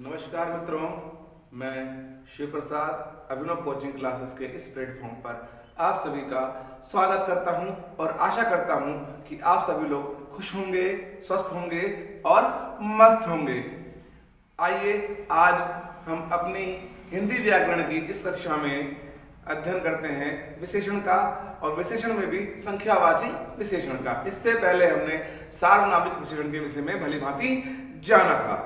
नमस्कार मित्रों, मैं शिव प्रसाद अभिनव कोचिंग क्लासेस के इस प्लेटफॉर्म पर आप सभी का स्वागत करता हूं और आशा करता हूं कि आप सभी लोग खुश होंगे, स्वस्थ होंगे और मस्त होंगे। आइए आज हम अपनी हिंदी व्याकरण की इस कक्षा में अध्ययन करते हैं विशेषण का, और विशेषण में भी संख्यावाची विशेषण का। इससे पहले हमने सार्वनामिक विशेषण के विषय में भली भांति जाना था।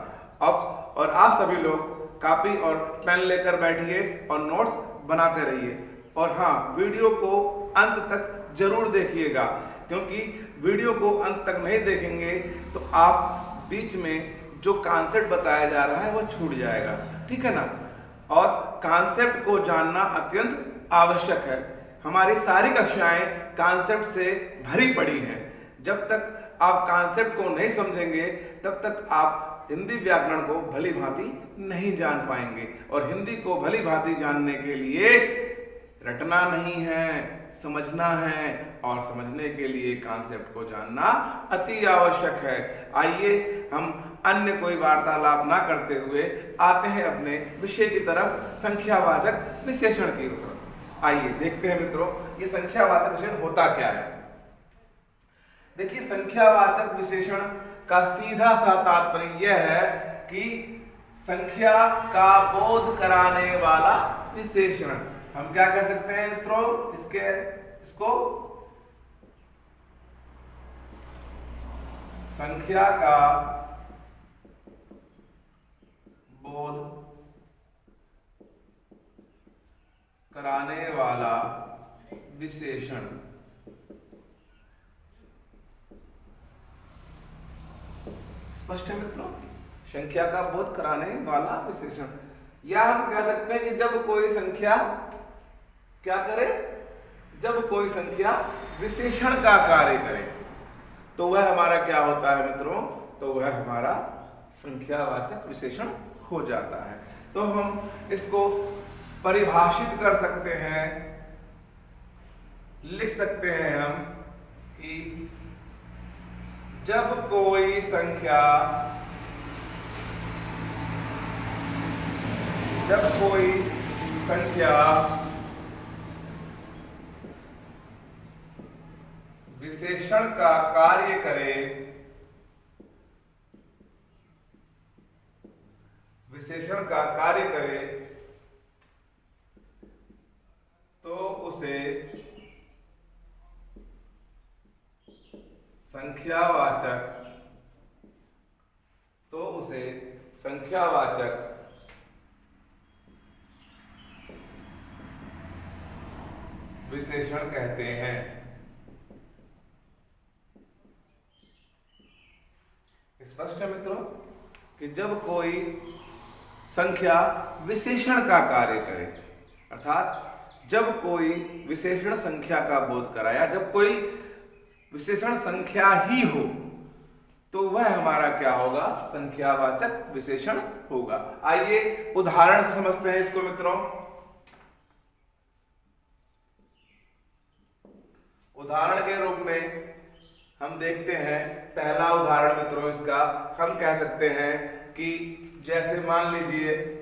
अब और आप सभी लोग कॉपी और पेन लेकर बैठिए और नोट्स बनाते रहिए। और हाँ, वीडियो को अंत तक जरूर देखिएगा, क्योंकि वीडियो को अंत तक नहीं देखेंगे तो आप बीच में जो कॉन्सेप्ट बताया जा रहा है वो छूट जाएगा, ठीक है ना। और कॉन्सेप्ट को जानना अत्यंत आवश्यक है। हमारी सारी कक्षाएं कॉन्सेप्ट से भरी पड़ी हैं। जब तक आप कॉन्सेप्ट को नहीं समझेंगे तब तक आप हिंदी व्याकरण को भली भांति नहीं जान पाएंगे। और हिंदी को भली भांति जानने के लिए रटना नहीं है, समझना है, और समझने के लिए कॉन्सेप्ट को जानना अति आवश्यक है। आइए हम अन्य कोई वार्तालाप ना करते हुए आते हैं अपने विषय की तरफ, संख्यावाचक विशेषण की तरफ। आइए देखते हैं मित्रों, ये संख्यावाचक विशेषण होता क्या है। देखिए, संख्यावाचक विशेषण का सीधा सा तात्पर्य यह है कि संख्या का बोध कराने वाला विशेषण। हम क्या कह सकते हैं मित्रों, इसको संख्या का बोध कराने वाला विशेषण। स्पष्ट है मित्रों, संख्या का बोध कराने वाला विशेषण। या हम कह सकते हैं कि जब कोई संख्या क्या करे, जब कोई संख्या विशेषण का कार्य करे तो वह हमारा क्या होता है मित्रों, तो वह हमारा संख्यावाचक विशेषण हो जाता है। तो हम इसको परिभाषित कर सकते हैं, लिख सकते हैं हम कि जब कोई संख्या विशेषण का कार्य करे, विशेषण का कार्य करे तो उसे संख्यावाचक विशेषण कहते हैं। स्पष्ट है मित्रों कि जब कोई संख्या विशेषण का कार्य करे, अर्थात जब कोई विशेषण संख्या का बोध कराया, जब कोई विशेषण संख्या ही हो तो वह हमारा क्या होगा, संख्यावाचक विशेषण होगा। आइए उदाहरण से समझते हैं इसको मित्रों। उदाहरण के रूप में हम देखते हैं, पहला उदाहरण मित्रों इसका हम कह सकते हैं कि जैसे मान लीजिए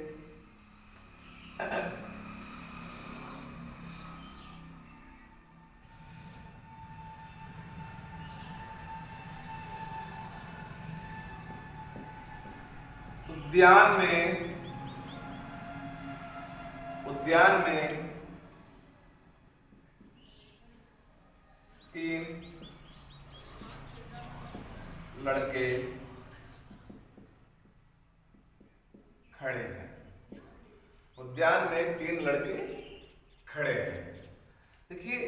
उद्यान में 3 लड़के खड़े हैं। उद्यान में 3 लड़के खड़े हैं। देखिए,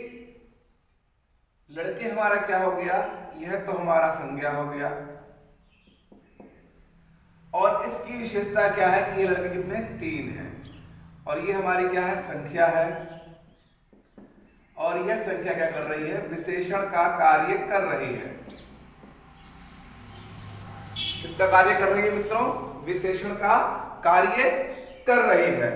लड़के हमारा क्या हो गया, यह तो हमारा संज्ञा हो गया, और इसकी विशेषता क्या है कि ये लड़के कितने, 3 हैं, और ये हमारी क्या है, संख्या है। और यह संख्या क्या कर रही है, विशेषण का कार्य कर रही है। किसका कार्य कर रही है मित्रों, विशेषण का कार्य कर रही है।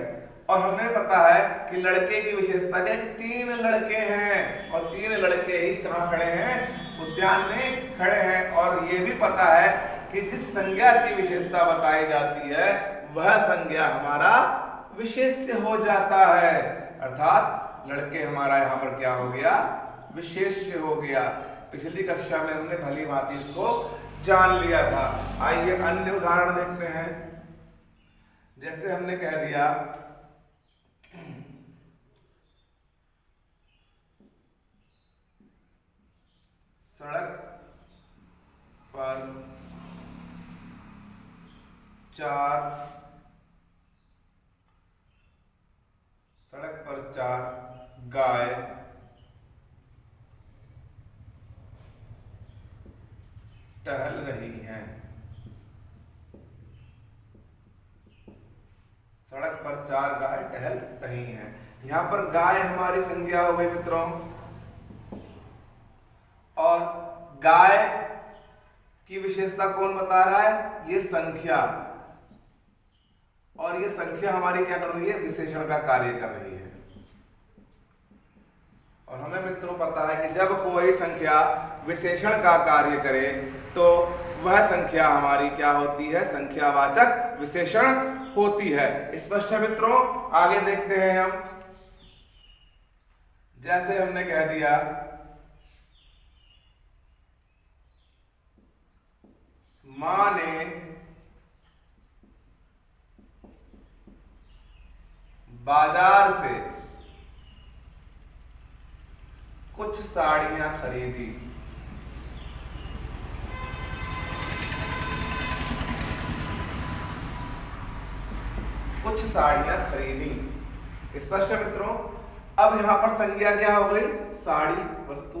और हमें पता है कि लड़के की विशेषता क्या है कि 3 लड़के हैं, और 3 लड़के ही कहाँ खड़े हैं, उद्यान में खड़े हैं। और ये भी पता है कि जिस संज्ञा की विशेषता बताई जाती है वह संज्ञा हमारा विशेष्य हो जाता है। अर्थात लड़के हमारा यहां पर क्या हो गया, विशेष्य हो गया। पिछली कक्षा में हमने भली भांति इसको जान लिया था। आइए अन्य उदाहरण देखते हैं। जैसे हमने कह दिया सड़क पर 4 गाय टहल रही हैं। सड़क पर 4 गाय टहल रही हैं। यहां पर गाय हमारी संज्ञा हो गई मित्रों, और गाय की विशेषता कौन बता रहा है, ये संख्या। और ये संख्या हमारी क्या कर रही है, विशेषण का कार्य कर रही है। और हमें मित्रों पता है कि जब कोई संख्या विशेषण का कार्य करे तो वह संख्या हमारी क्या होती है, संख्यावाचक विशेषण होती है। स्पष्ट है मित्रों। आगे देखते हैं हम। जैसे हमने कह दिया मां ने बाजार से कुछ साड़ियां खरीदी। कुछ साड़ियां खरीदी। स्पष्ट है मित्रों। अब यहां पर संज्ञा क्या हो गई, साड़ी वस्तु,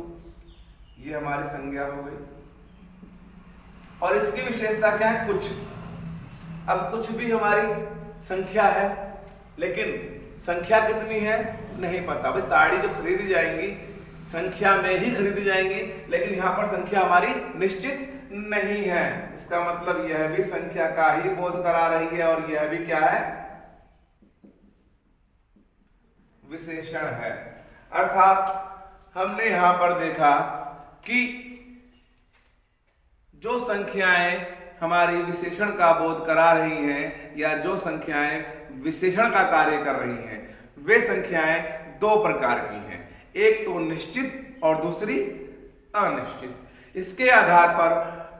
ये हमारी संज्ञा हो गई। और इसकी विशेषता क्या है, कुछ। अब कुछ भी हमारी संख्या है, लेकिन संख्या कितनी है नहीं पता। भाई साड़ी जो खरीदी जाएंगी संख्या में ही खरीदी जाएंगी, लेकिन यहां पर संख्या हमारी निश्चित नहीं है। इसका मतलब यह भी संख्या का ही बोध करा रही है, और यह भी क्या है, विशेषण है। अर्थात हमने यहां पर देखा कि जो संख्याएं हमारी विशेषण का बोध करा रही हैं, या जो संख्याएं विशेषण का कार्य कर रही हैं, वे संख्याएं दो प्रकार की हैं। एक तो निश्चित और दूसरी अनिश्चित। इसके आधार पर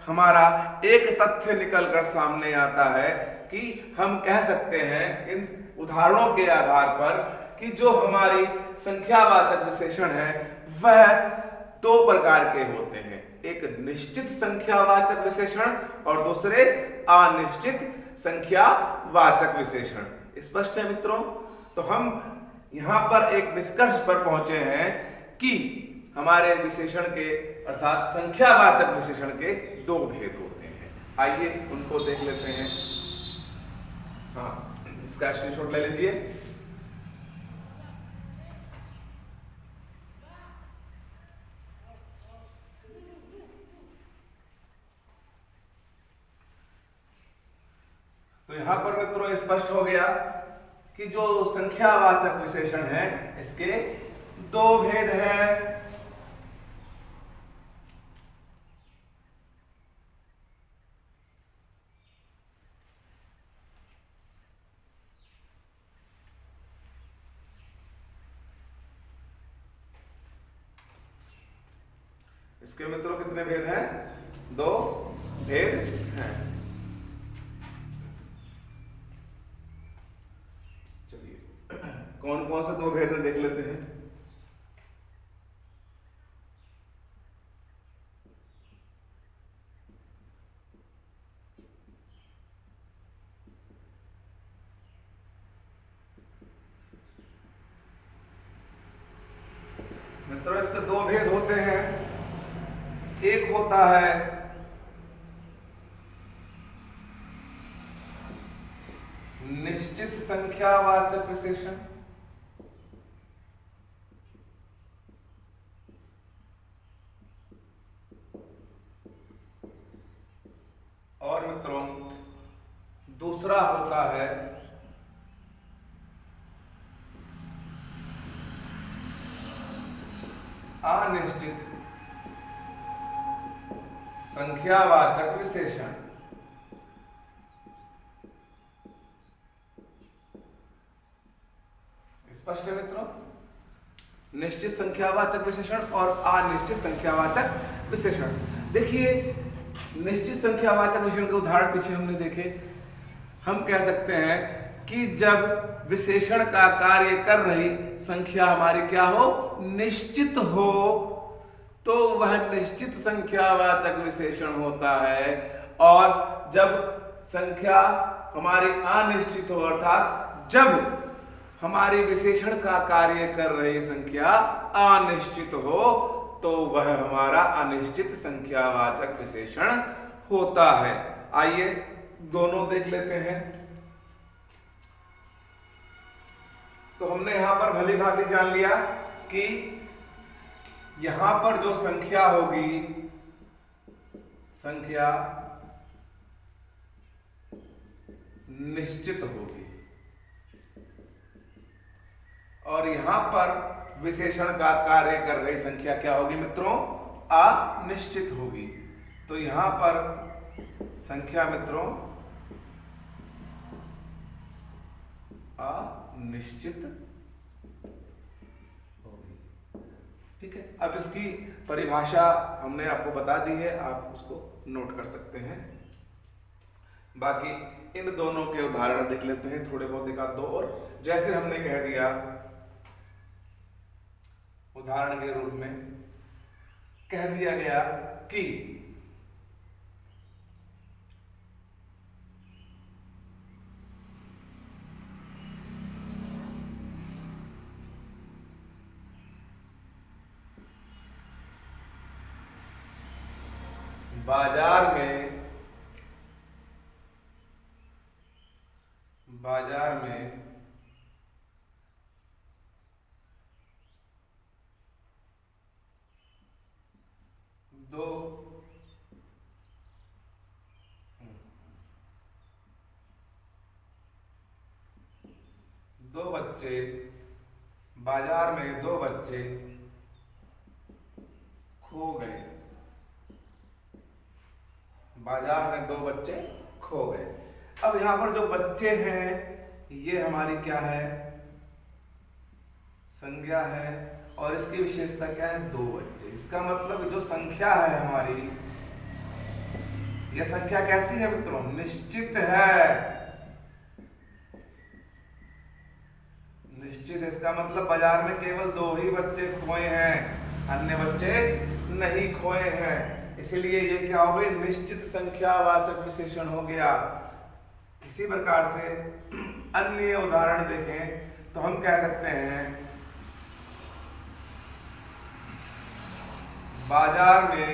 हमारा एक तथ्य निकलकर सामने आता है कि हम कह सकते हैं इन उदाहरणों के आधार पर कि जो हमारी संख्यावाचक विशेषण है वह दो प्रकार के होते हैं। एक निश्चित संख्यावाचक विशेषण और दूसरे अनिश्चित संख्यावाचक विशेषण। स्पष्ट है मित्रों। तो हम यहां पर एक निष्कर्ष पर पहुंचे हैं कि हमारे विशेषण के अर्थात संख्यावाचक विशेषण के दो भेद होते हैं। आइए उनको देख लेते हैं। हाँ, इसका स्क्रीनशॉट ले लीजिए। तो यहां पर मित्रों स्पष्ट हो गया कि जो संख्यावाचक विशेषण है इसके दो भेद हैं। इसके मित्रों कितने भेद हैं, दो भेद हैं। कौन कौन से दो भेद देख लेते हैं। मित्रों इसके दो भेद होते हैं। एक होता है निश्चित संख्यावाचक विशेषण, और मित्रों दूसरा होता है अनिश्चित संख्यावाचक विशेषण। स्पष्ट है मित्रों? निश्चित संख्यावाचक विशेषण और अनिश्चित संख्यावाचक विशेषण। देखिए निश्चित संख्यावाचक विशेषण के उदाहरण पीछे हमने देखे। हम कह सकते हैं कि जब विशेषण का कार्य कर रही संख्या हमारी क्या हो, निश्चित हो, तो वह निश्चित संख्यावाचक विशेषण होता है। और जब संख्या हमारी अनिश्चित हो, अर्थात जब हमारी विशेषण का कार्य कर रही संख्या अनिश्चित हो, तो वह हमारा अनिश्चित संख्यावाचक विशेषण होता है। आइए दोनों देख लेते हैं। तो हमने यहां पर भली भांति जान लिया कि यहां पर जो संख्या होगी, संख्या निश्चित होगी और यहां पर विशेषण का कार्य कर रही संख्या क्या होगी मित्रों, अनिश्चित होगी। तो यहां पर संख्या मित्रों अनिश्चित होगी। ठीक है, अब इसकी परिभाषा हमने आपको बता दी है, आप उसको नोट कर सकते हैं। बाकी इन दोनों के उदाहरण देख लेते हैं, थोड़े बहुत एक आध दो और। जैसे हमने कह दिया उदाहरण के रूप में कह दिया गया कि बाजार में 2 बच्चे खो गए। बाजार में 2 बच्चे खो गए। अब यहां पर जो बच्चे हैं ये हमारी क्या है, संज्ञा है, और इसकी विशेषता क्या है, 2 बच्चे। इसका मतलब जो संख्या है हमारी, यह संख्या कैसी है मित्रों, निश्चित है। निश्चित, इसका मतलब बाजार में केवल 2 ही बच्चे खोए हैं, अन्य बच्चे नहीं खोए हैं। इसलिए ये क्या हो गई, निश्चित संख्यावाचक विशेषण हो गया। इसी प्रकार से अन्य उदाहरण देखें तो हम कह सकते हैं बाजार में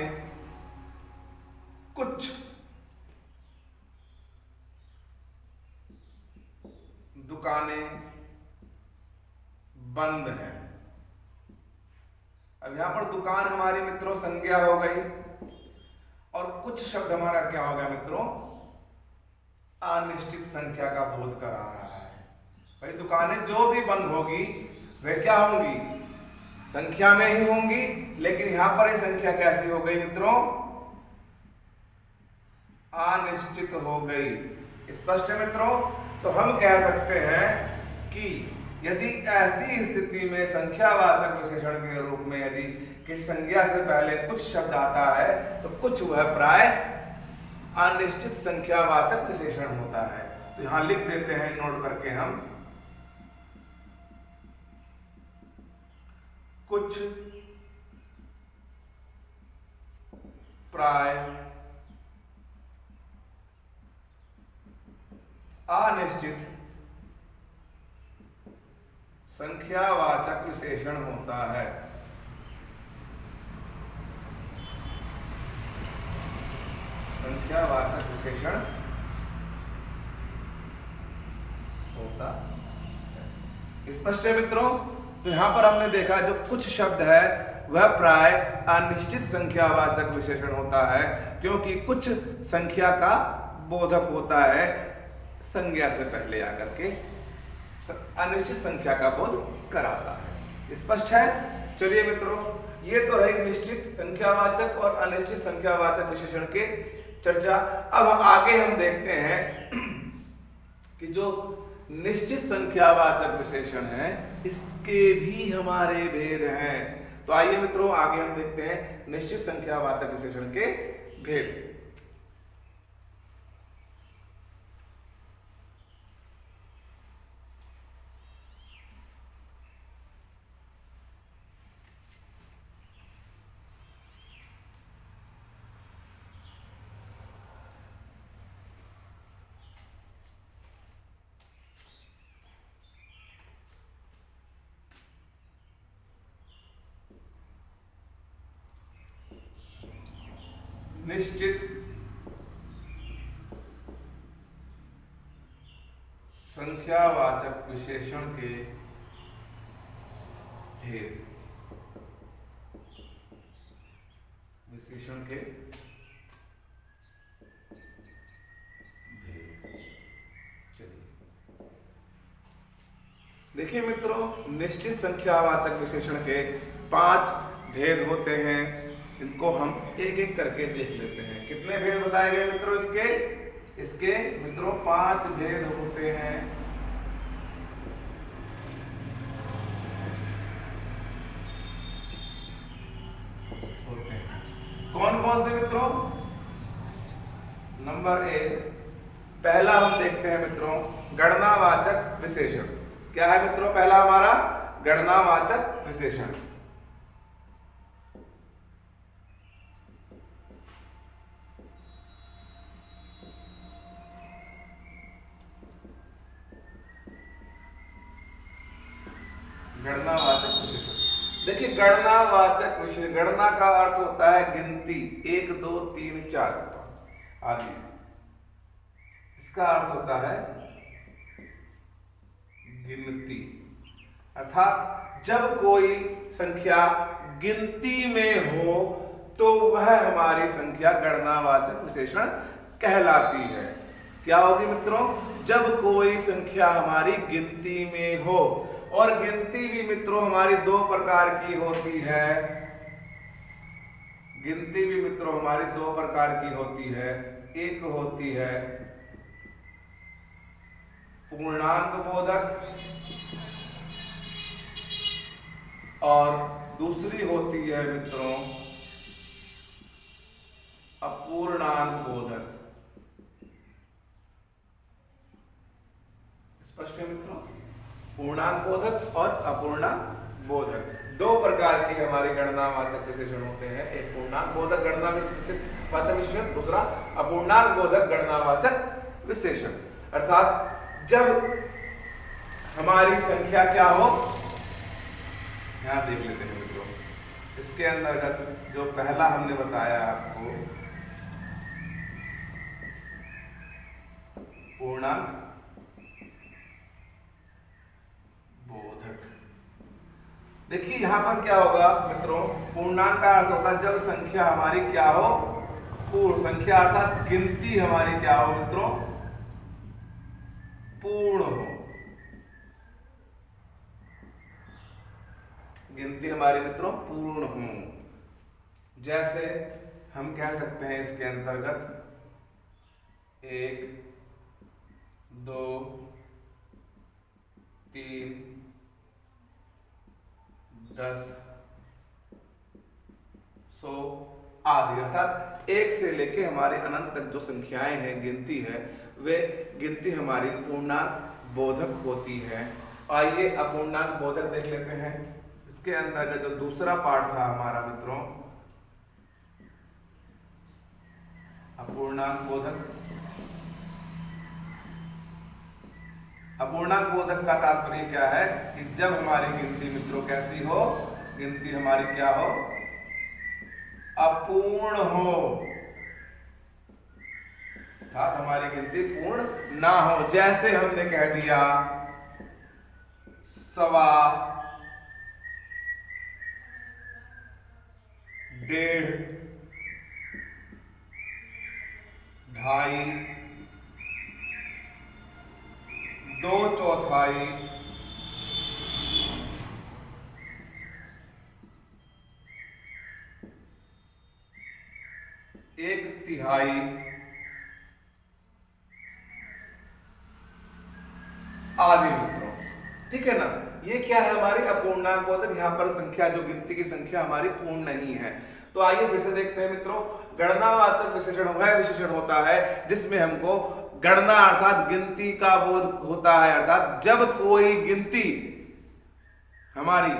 कुछ दुकानें बंद है। अब यहां पर दुकान हमारी मित्रों संज्ञा हो गई और कुछ शब्द हमारा क्या हो गया मित्रों, अनिश्चित संख्या का बोध करा रहा है। भाई दुकानें जो भी बंद होगी वे क्या होंगी, संख्या में ही होंगी, लेकिन यहां पर ये संख्या कैसी हो गई मित्रों, अनिश्चित हो गई। स्पष्ट है मित्रों? तो हम कह सकते हैं कि यदि ऐसी स्थिति में संख्यावाचक विशेषण के रूप में यदि किसी संज्ञा से पहले कुछ शब्द आता है तो कुछ वह प्राय अनिश्चित संख्यावाचक विशेषण होता है। तो यहां लिख देते हैं नोट करके हम, कुछ प्राय अनिश्चित संख्यावाचक विशेषण होता है। संख्यावाचक विशेषण होता है। स्पष्ट है मित्रों? तो यहां पर हमने देखा जो कुछ शब्द है वह प्राय अनिश्चित संख्यावाचक विशेषण होता है, क्योंकि कुछ संख्या का बोधक होता है संज्ञा से पहले आकर के अनिश्चित संख्या का बोध कराता है। स्पष्ट है? चलिए मित्रों, ये तो रही निश्चित संख्यावाचक और अनिश्चित संख्यावाचक विशेषण के चर्चा। अब आगे हम देखते हैं कि जो निश्चित संख्यावाचक विशेषण हैं, इसके भी हमारे भेद हैं। तो आइए मित्रों आगे हम देखते हैं निश्चित संख्यावाचक विशेषण के भेद। निश्चित संख्यावाचक विशेषण के भेद। विशेषण के भेद। चलिए देखिए मित्रों, निश्चित संख्यावाचक विशेषण के 5 भेद होते हैं। इनको हम एक एक करके देख लेते हैं। कितने भेद बताए गए मित्रों इसके मित्रों 5 भेद होते हैं। कौन कौन से मित्रों? नंबर 1, पहला हम देखते हैं मित्रों गणनावाचक विशेषण। क्या है मित्रों पहला हमारा? गणनावाचक विशेषण। गणनावाचक विशेषण। देखिए गणनावाचक विशेषण, गणना का अर्थ होता है गिनती, 1 2 3 4 आदि। इसका अर्थ होता है गिनती, अर्थात जब कोई संख्या गिनती में हो तो वह हमारी संख्या गणनावाचक विशेषण कहलाती है। क्या होगी मित्रों? जब कोई संख्या हमारी गिनती में हो, और गिनती भी मित्रों हमारी 2 प्रकार की होती है। गिनती भी मित्रों हमारी 2 प्रकार की होती है। एक होती है पूर्णांक बोधक और दूसरी होती है मित्रों अपूर्णांक बोधक। स्पष्ट है मित्रों? पूर्णांक बोधक और अपूर्णांक बोधक 2 प्रकार की हमारी गणनावाचक विशेषण होते हैं। एक पूर्णांक बोधक गणनावाचक विशेषण, दूसरा अपूर्णांक बोधक गणनावाचक विशेषण। अर्थात जब हमारी संख्या क्या हो, यहां देख लेते हैं मित्रों, इसके अंतर्गत जो पहला हमने बताया आपको पूर्णांक बोधक। देखिए यहां पर क्या होगा मित्रों, पूर्णांक का अर्थ होगा जब संख्या हमारी क्या हो, पूर्ण संख्या, अर्थात गिनती हमारी क्या हो मित्रों, पूर्ण हो। गिनती हमारी मित्रों पूर्ण हो। जैसे हम कह सकते हैं इसके अंतर्गत 1 2 3 10 100 आदि। अर्थात 1 से लेके हमारे अनंत तक जो संख्याएं हैं, गिनती है, वे गिनती हमारी पूर्णांक बोधक होती है। आइए अपूर्णांक बोधक देख लेते हैं। इसके अंतर्गत जो दूसरा पार्ट था हमारा मित्रों अपूर्णांक बोधक। अपूर्णांक बोधक का तात्पर्य क्या है कि जब हमारी गिनती मित्रों कैसी हो, गिनती हमारी क्या हो, अपूर्ण हो, अर्थात हमारी गिनती पूर्ण ना हो। जैसे हमने कह दिया 1.25 1.5 2.5 2/4 1/3 आदि मित्रों। ठीक है ना, ये क्या है हमारी अपूर्णांक बोधक। यहाँ पर संख्या जो गिनती की संख्या हमारी पूर्ण नहीं है। तो आइए फिर से देखते हैं मित्रों, गणनावाचक विशेषण वह विशेषण होता है जिसमें हमको गणना अर्थात गिनती का बोध होता है, अर्थात जब कोई गिनती हमारी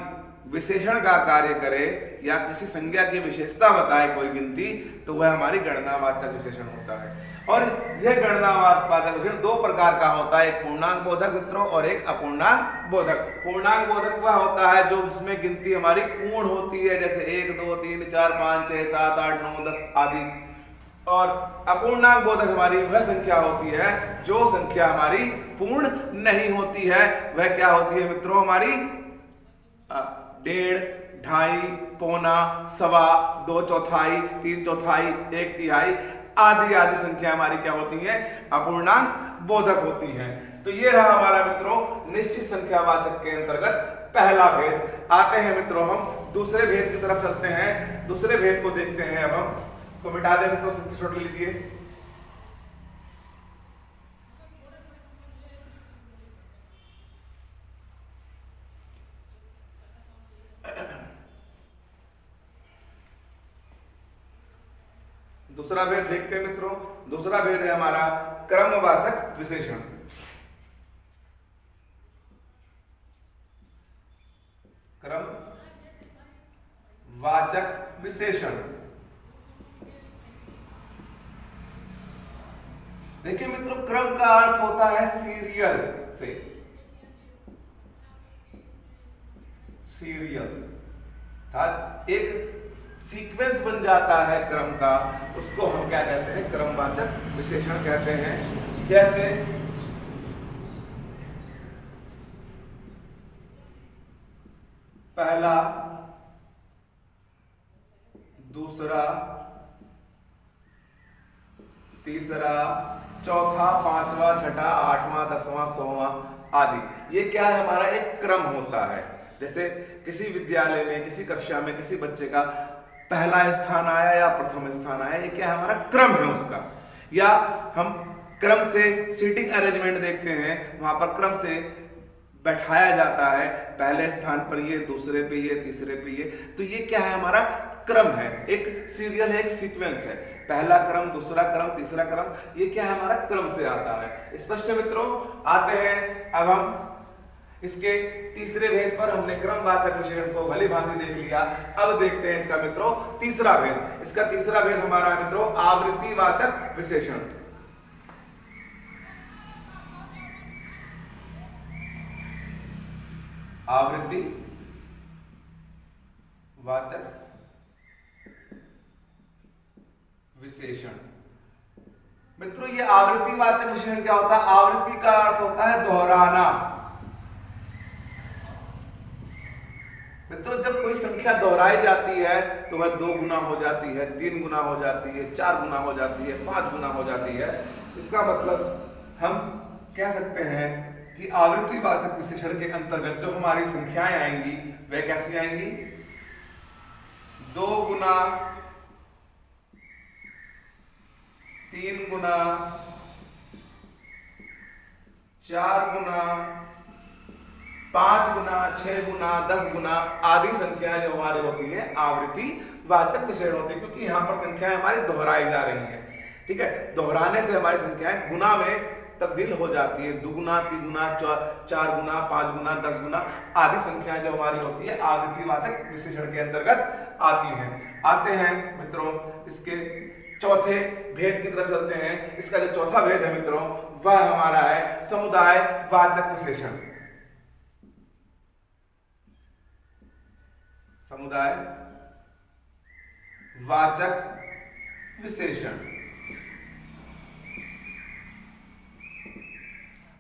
विशेषण का कार्य करे या किसी संज्ञा की विशेषता बताए कोई गिनती, तो वह हमारी गणनावाचक विशेषण होता है। और यह गणनावाचक विशेषण दो प्रकार का होता है, एक पूर्णांक बोधक मित्रों और एक अपूर्णांक बोधक। पूर्णांक बोधक वह होता है जो जिसमें गिनती हमारी पूर्ण होती है, जैसे 1 2 3 4 5 6 7 8 9 10 आदि। और अपूर्णांक बोधक हमारी वह संख्या होती है जो संख्या हमारी पूर्ण नहीं होती है। वह क्या होती है मित्रों, हमारी 1.5 ढाई, पौना, सवा, 2 चौथाई, 3 चौथाई, 1 तिहाई आदि आदि संख्या हमारी क्या होती है, अपूर्णांक बोधक होती है। तो ये रहा हमारा मित्रों निश्चित संख्यावाचक के अंतर्गत पहला भेद। आते हैं मित्रों हम दूसरे भेद की तरफ चलते हैं। दूसरे भेद को देखते हैं। अब हम इसको मिटा दें मित्रों, स्क्रीनशॉट ले लीजिए। दूसरा भेद देखते हैं मित्रों। दूसरा भेद है हमारा क्रमवाचक विशेषण। क्रमवाचक विशेषण देखिए मित्रों, क्रम का अर्थ होता है सीरियल से, सीरियल से अर्थात एक सीक्वेंस बन जाता है क्रम का, उसको हम क्या कहते हैं, क्रमवाचक विशेषण कहते हैं। जैसे पहला, दूसरा, तीसरा, चौथा, पांचवा, छठा, आठवां, 10वां, 100वां आदि। ये क्या है, हमारा एक क्रम होता है। जैसे किसी विद्यालय में, किसी कक्षा में किसी बच्चे का पहला स्थान आया या प्रथम स्थान आया, ये क्या है, हमारा क्रम है उसका। या हम क्रम से सीटिंग अरेंजमेंट देखते हैं, वहां पर क्रम से बैठाया जाता है, पहले स्थान पर ये, दूसरे पे ये, तीसरे पे ये। तो ये क्या है, हमारा क्रम है, एक सीरियल है, एक सीक्वेंस है। पहला क्रम, दूसरा क्रम, तीसरा क्रम, ये क्या है, हमारा क्रम से आता है। स्पष्ट है मित्रों। आते हैं अब हम इसके तीसरे भेद पर। हमने क्रमवाचक विशेषण को भली भांति देख लिया। अब देखते हैं इसका मित्रों तीसरा भेद। इसका तीसरा भेद हमारा है मित्रों आवृत्तिवाचक विशेषण। आवृत्ति वाचक विशेषण। मित्रों ये आवृत्तिवाचक विशेषण क्या होता है, आवृत्ति का अर्थ होता है दोहराना। मित्रों जब कोई संख्या दोहराई जाती है तो वह 2 गुना हो जाती है, 3 गुना हो जाती है, 4 गुना हो जाती है, 5 गुना हो जाती है। इसका मतलब हम कह सकते हैं कि आवृत्तिवाचक विशेषण के अंतर्गत जो हमारी संख्याएं आएंगी वह कैसी आएंगी, 2 गुना, 3 गुना, 4 गुना, 5 गुना, 6 गुना, 10 गुना आदि संख्याएं जो हमारी होती है आवृत्तिवाचक विशेषण होती है, क्योंकि यहाँ पर संख्याएं हमारी दोहराई जा रही हैं। ठीक है, दोहराने से हमारी संख्याएं गुना में तब्दील हो जाती है। 2 गुना, 3 गुना, 4 गुना, 5 गुना, 10 गुना आदि संख्याएं जो हमारी होती है आवृत्तिवाचक विशेषण के अंतर्गत आती हैं। आते हैं मित्रों इसके चौथे भेद की तरफ चलते हैं। इसका जो चौथा भेद है मित्रों वह हमारा है समुदायवाचक विशेषण। समुदायवाचक विशेषण।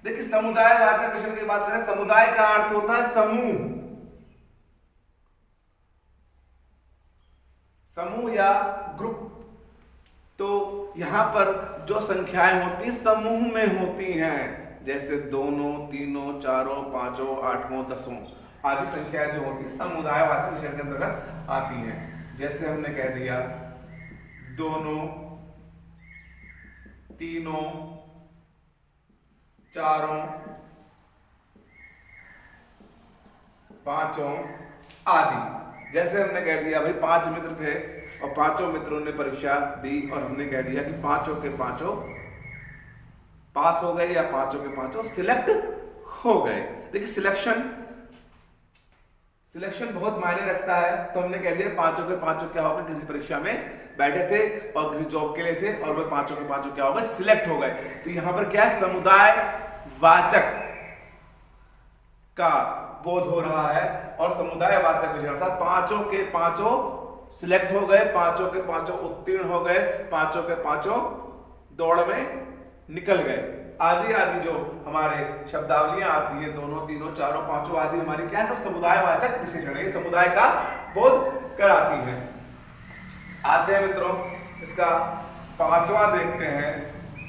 देखिए समुदायवाचक विशेषण की बात करें, समुदाय का अर्थ होता है समूह, समूह या ग्रुप। तो यहां पर जो संख्याएं होती समूह में होती हैं, जैसे 2, 3, 4, 5, 8, 10 आदि संख्याएं जो होती है समुदायवाचक विशेषण के अंतर्गत आती हैं। जैसे हमने कह दिया 2, 3, 4, पांचों आदि। जैसे हमने कह दिया भाई 5 मित्र थे और 5 मित्रों ने परीक्षा दी और हमने कह दिया कि 5 के 5 पास हो गए या 5 के 5 सिलेक्ट हो गए। देखिए सिलेक्शन बहुत मायने रखता है। तो हमने कह दिया 5 के 5 क्या हो गए, किसी परीक्षा में बैठे थे और किसी जॉब के लिए थे और वे 5 के 5 क्या हो गए, सिलेक्ट हो गए। तो यहां पर क्या है, समुदाय वाचक का बोध हो रहा है और समुदाय वाचक विशेषण था। 5 के 5 सिलेक्ट हो गए, 5 के 5 उत्तीर्ण हो गए, 5 के 5 दौड़ में निकल गए। आदि आदि जो हमारे शब्दावलियां आती हैं, दोनों तीनों चारों पांचों आदि हमारी क्या है, सब समुदायवाचक विशेषण है, समुदाय का बोध कराती हैं। आते हैं मित्रों इसका 5वां देखते हैं।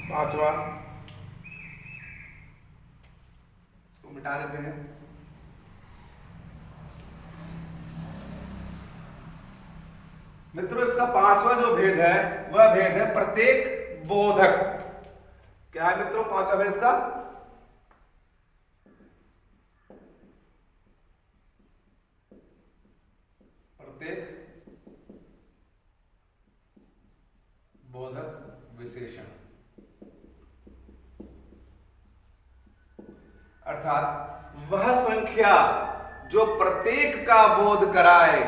5वां इसको मिटा देते हैं। मित्रों इसका 5वां जो भेद है वह भेद है प्रत्येक बोधक। क्या है मित्रों 5वां भेद इसका? प्रत्येक बोधक विशेषण, अर्थात वह संख्या जो प्रत्येक का बोध कराए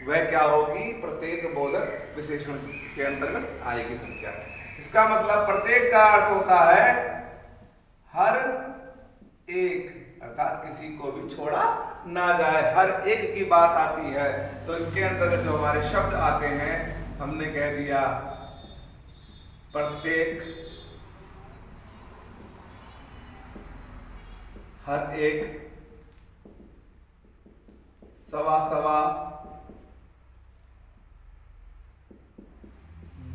वह क्या होगी, प्रत्येक बोधक विशेषण के अंतर्गत आएगी संख्या। इसका मतलब प्रत्येक का अर्थ होता है हर एक, अर्थात किसी को भी छोड़ा ना जाए, हर एक की बात आती है। तो इसके अंतर्गत जो हमारे शब्द आते हैं हमने कह दिया प्रत्येक, हर एक, सवा सवा,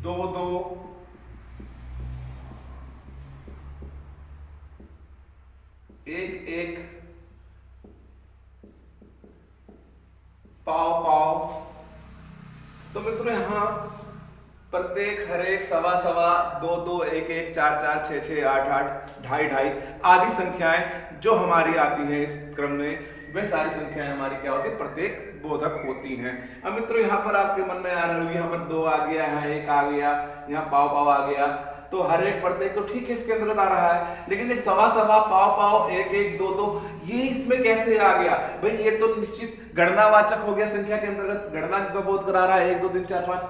दो दो, एक एक, पाव पाव। तो मित्रों यहां प्रत्येक, हर एक, सवा सवा, दो दो, एक एक, चार चार, छः छः, आठ आठ, ढाई ढाई आदि संख्याएं जो हमारी आती हैं इस क्रम में, वे सारी संख्याएं हमारी क्या होती है, प्रत्येक बोधक होती हैं। अब मित्रों यहाँ पर आपके मन में आ रहा है यहाँ पर 2 आ गया, यहाँ 1 आ गया, यहाँ पाव पाव आ गया, तो हर एक प्रत्येक तो ठीक है इसके अंदर आ रहा है, लेकिन ये सवा सवा, पाव पाव, एक एक, दो दो, ये इसमें कैसे आ गया भाई? ये तो निश्चित गणनावाचक हो गया, संख्या के अंतर्गत गणना का बोध करा रहा है, 1 2 3 4 5।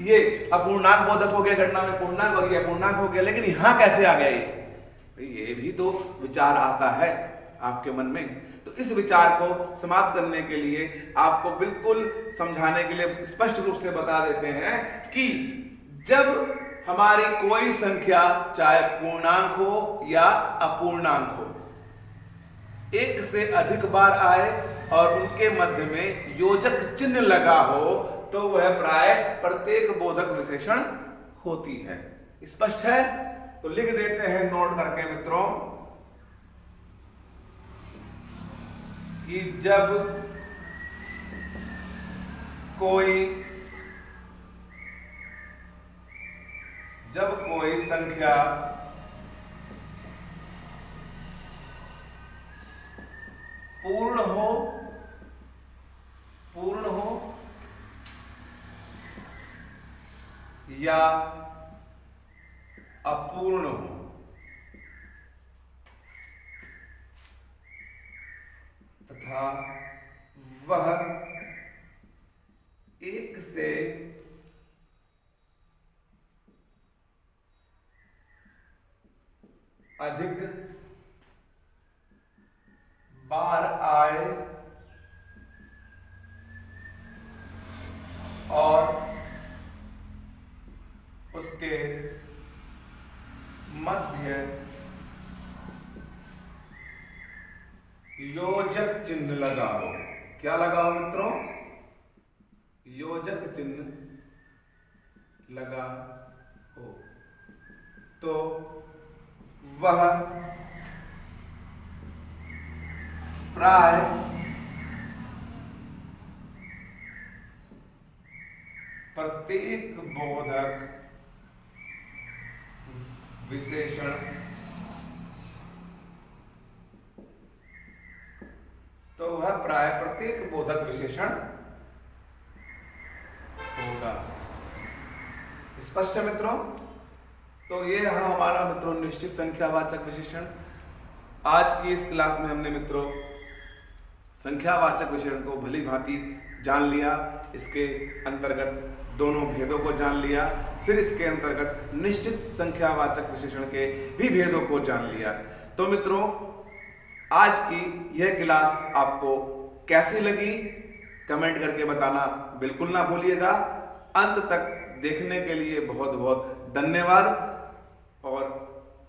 ये अपूर्णांक बोधक हो गया, गणना में पूर्णांक और ये अपूर्णांक हो गया, लेकिन यहाँ कैसे आ गया ये भाई? ये भी तो विचार आता है आपके मन में। तो इस विचार को समाप्त करने के लिए आपको बिल्कुल समझाने के लिए स्पष्ट रूप से बता देते हैं कि जब हमारी कोई संख्या चाहे पूर्णांक हो या अपूर्णांक हो, 1 से अधिक बार आए और उनके मध्य में योजक चिन्ह लगा हो तो वह प्राय प्रत्येक बोधक विशेषण होती है। स्पष्ट है? तो लिख देते हैं नोट करके मित्रों कि जब कोई संख्या पूर्ण हो या अपूर्ण हो, तथा वह 1 से अधिक बार आए और उसके मध्य योजक चिन्ह लगा हो। क्या लगा हो मित्रों? योजक चिन्ह लगा हो तो वह प्राय प्रत्येक बोधक विशेषण तो वह प्राय प्रत्येक बोधक विशेषण होगा। स्पष्ट है मित्रों? तो ये रहा हमारा मित्रों निश्चित संख्यावाचक विशेषण। आज की इस क्लास में हमने मित्रों संख्यावाचक विशेषण को भली भांति जान लिया, इसके अंतर्गत दोनों भेदों को जान लिया, फिर इसके अंतर्गत निश्चित संख्यावाचक विशेषण के भी भेदों को जान लिया। तो मित्रों आज की यह क्लास आपको कैसी लगी कमेंट करके बताना बिल्कुल ना भूलिएगा। अंत तक देखने के लिए बहुत बहुत धन्यवाद। और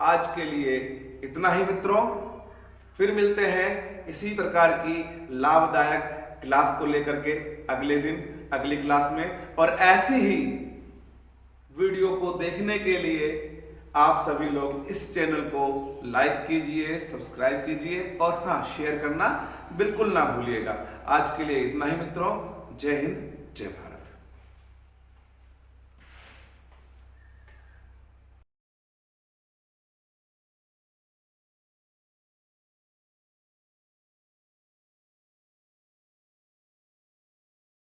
आज के लिए इतना ही मित्रों, फिर मिलते हैं इसी प्रकार की लाभदायक क्लास को लेकर के अगले दिन अगली क्लास में। और ऐसी ही वीडियो को देखने के लिए आप सभी लोग इस चैनल को लाइक कीजिए, सब्सक्राइब कीजिए और हाँ शेयर करना बिल्कुल ना भूलिएगा। आज के लिए इतना ही मित्रों। जय हिंद, जय भारत।